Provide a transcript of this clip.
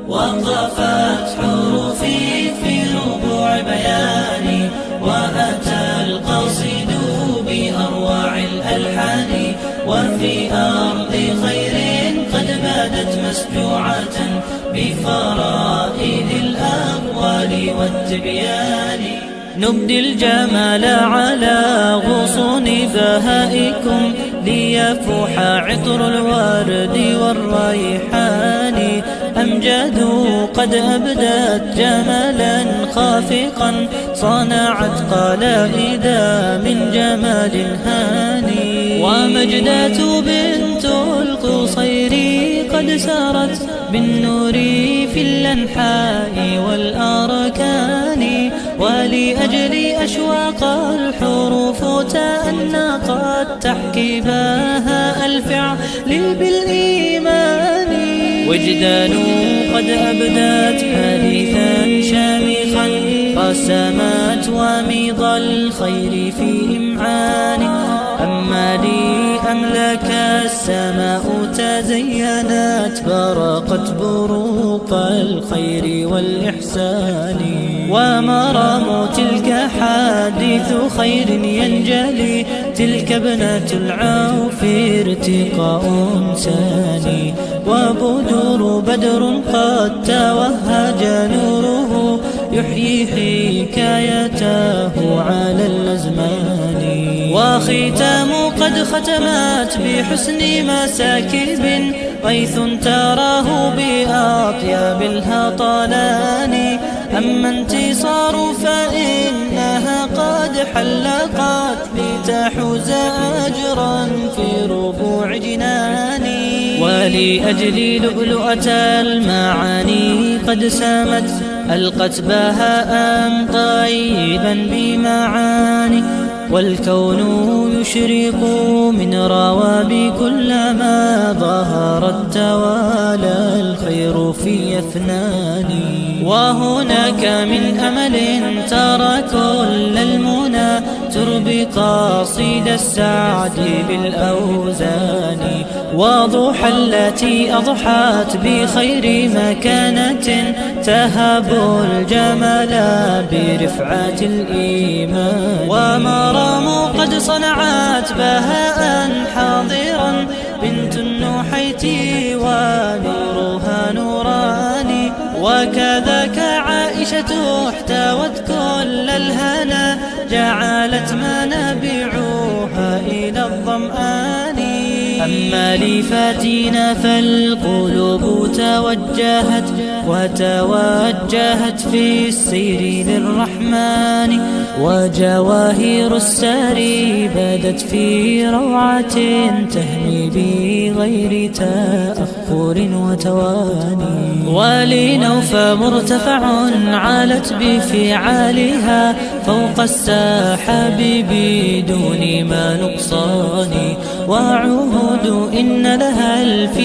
وقفت حروفي في ربوع بياني، وأتى القصيد بأروع الألحان، وفي أرض خير قد بادت مسجوعة بفرائد الأقوال والتبيان. نبدي الجمال على غصون بهائكم، ليفوح عطر الورد والريحان. أمجاد قد أبدت جمالا خافقا، صنعت قلائد من جمال هاني. ومجدات بنت القصير قد سارت بالنور في الأنحاء والأركان، ولأجل أشواق الحروف تأنقت تحكي بها الفعل بالإيمان. وجدان قد أبدت حديثا شامخا، رسمت وميض الخير في إمعان. أما لي أملك السماء تزينت، برقت بروق الخير والإحسان. ومرام تلك حديث خير ينجلي، تلك ابنة العوف ارتقاء ثاني. وبدر بدر قد توهج نوره، يحيي حكايته على الأزمان. وختام قد ختمت بحسن مساكب، غيث تراه بأطياب الهطلان. أما انتصار فإنها قد حلقت، لتحوز أجرا في ربوع جناني. ولأجل لؤلؤة المعاني قد سامت، ألقت بهاء طيبا بمعاني. والكون يشرق من رواب، كلما ظهرت توالى الخير في أفنان. وهناك من أمل ترى كل المنى، تربي قصيد السعد بالأوزان. وضحى التي أضحت بخير مكانة، تهب الجمال برفعة الإيمان. ومرام قد صنعت بهاء حاضرا، بنت النحيت ونورها نوران. وكذاك عائشة احتوت كل الهنا، جعلت منابعها إلى الظمآن. أما لفاتنا فالقلوب توجهت، وتوجهت في السير للرحمن. وجواهر الساري بدت في روعة، تهني بغير تأخر وتواني. ولنوف مرتفع علت بفعالها، فوق السحاب بدون ما نقصان. وعهود إن لها